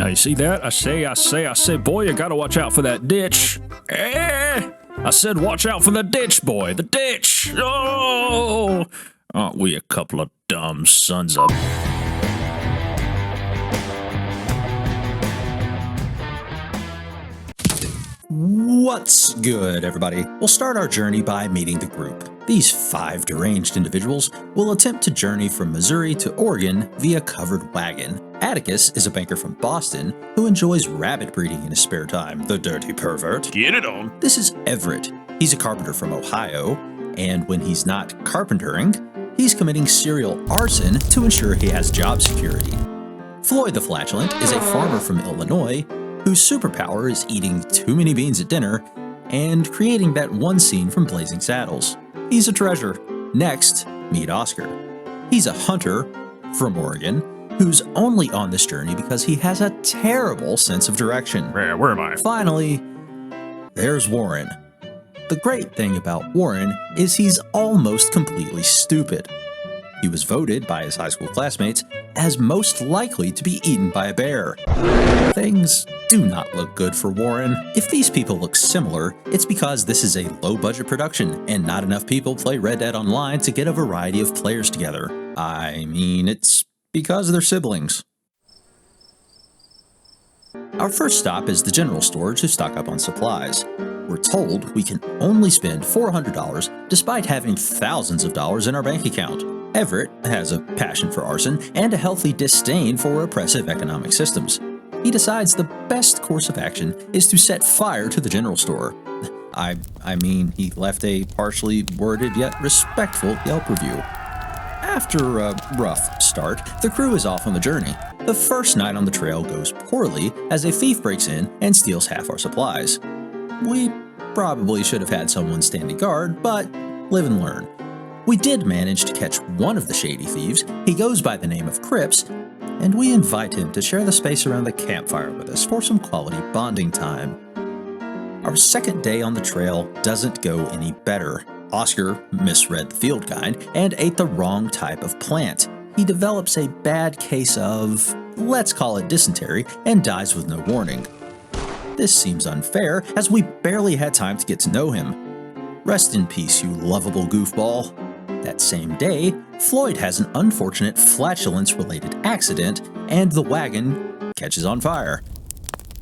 Now you see that? I say, boy, you gotta watch out for that ditch. I said watch out for the ditch, boy, the ditch. Oh, aren't we a couple of dumb sons of... What's good, everybody? We'll start our journey by meeting the group. These 5 deranged individuals will attempt to journey from Missouri to Oregon via covered wagon. Atticus is a banker from Boston who enjoys rabbit breeding in his spare time, the dirty pervert. Get it on. This is Everett. He's a carpenter from Ohio, and when he's not carpentering, he's committing serial arson to ensure he has job security. Floyd the Flatulent is a farmer from Illinois whose superpower is eating too many beans at dinner and creating that one scene from Blazing Saddles. He's a treasure. Next, meet Oscar. He's a hunter from Oregon who's only on this journey because he has a terrible sense of direction. Where am I? Finally, there's Warren. The great thing about Warren is he's almost completely stupid. He was voted by his high school classmates as most likely to be eaten by a bear. Things do not look good for Warren. If these people look similar, it's because this is a low-budget production and not enough people play Red Dead Online to get a variety of players together. I mean, it's because they're siblings. Our first stop is the general store to stock up on supplies. We're told we can only spend $400 despite having thousands of dollars in our bank account. Everett has a passion for arson and a healthy disdain for oppressive economic systems. He decides the best course of action is to set fire to the general store. I mean, he left a partially worded yet respectful Yelp review. After a rough start, the crew is off on the journey. The first night on the trail goes poorly as a thief breaks in and steals half our supplies. We probably should have had someone standing guard, but live and learn. We did manage to catch one of the shady thieves. He goes by the name of Cripps, and we invite him to share the space around the campfire with us for some quality bonding time. Our second day on the trail doesn't go any better. Oscar misread the field guide and ate the wrong type of plant. He develops a bad case of, let's call it dysentery, and dies with no warning. This seems unfair, as we barely had time to get to know him. Rest in peace, you lovable goofball. That same day, Floyd has an unfortunate flatulence-related accident, and the wagon catches on fire.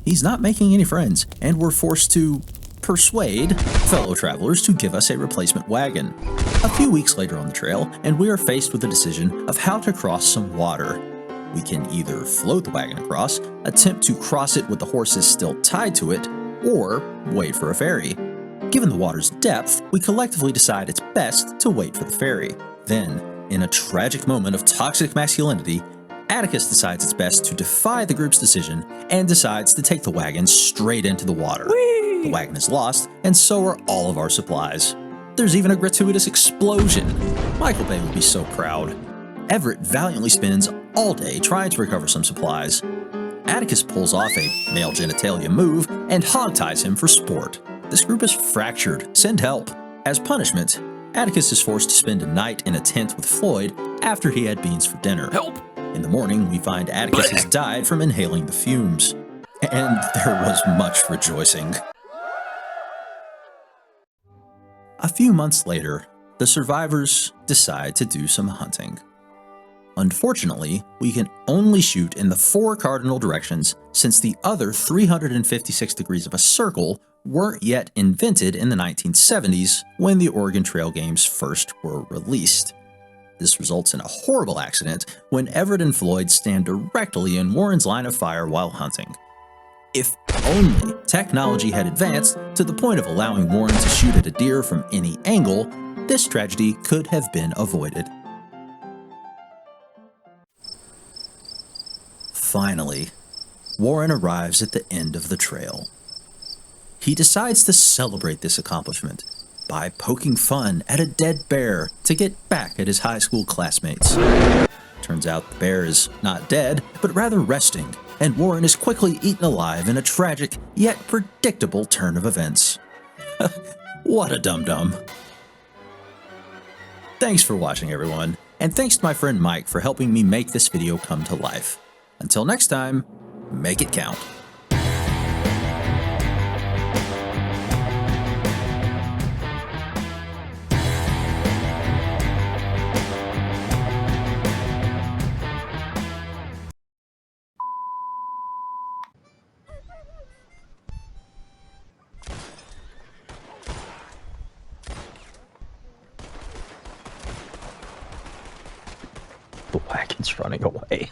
He's not making any friends, and we're forced to persuade fellow travelers to give us a replacement wagon. A few weeks later on the trail, and we are faced with the decision of how to cross some water. We can either float the wagon across, attempt to cross it with the horses still tied to it, or wait for a ferry. Given the water's depth, we collectively decide it's best to wait for the ferry. Then, in a tragic moment of toxic masculinity, Atticus decides it's best to defy the group's decision and decides to take the wagon straight into the water. Whee! The wagon is lost, and so are all of our supplies. There's even a gratuitous explosion. Michael Bay would be so proud. Everett valiantly spends all day trying to recover some supplies. Atticus pulls off a male genitalia move and hogties him for sport. This group is fractured. Send help. As punishment, Atticus is forced to spend a night in a tent with Floyd after he had beans for dinner. Help! In the morning, we find Atticus has died from inhaling the fumes. And there was much rejoicing. A few months later, the survivors decide to do some hunting. Unfortunately, we can only shoot in the 4 cardinal directions since the other 356 degrees of a circle weren't yet invented in the 1970s when the Oregon Trail games first were released. This results in a horrible accident when Everett and Floyd stand directly in Warren's line of fire while hunting. If only technology had advanced to the point of allowing Warren to shoot at a deer from any angle, this tragedy could have been avoided. Finally, Warren arrives at the end of the trail. He decides to celebrate this accomplishment by poking fun at a dead bear to get back at his high school classmates. Turns out the bear is not dead, but rather resting, and Warren is quickly eaten alive in a tragic yet predictable turn of events. What a dum-dum. Thanks for watching, everyone, and thanks to my friend Mike for helping me make this video come to life. Until next time, Make it count. The wagon's running away.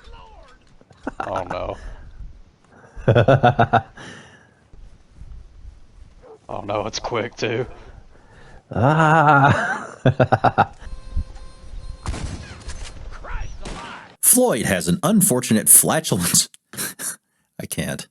Oh no. Oh no, it's quick too. Ah! Floyd has an unfortunate flatulence. I can't.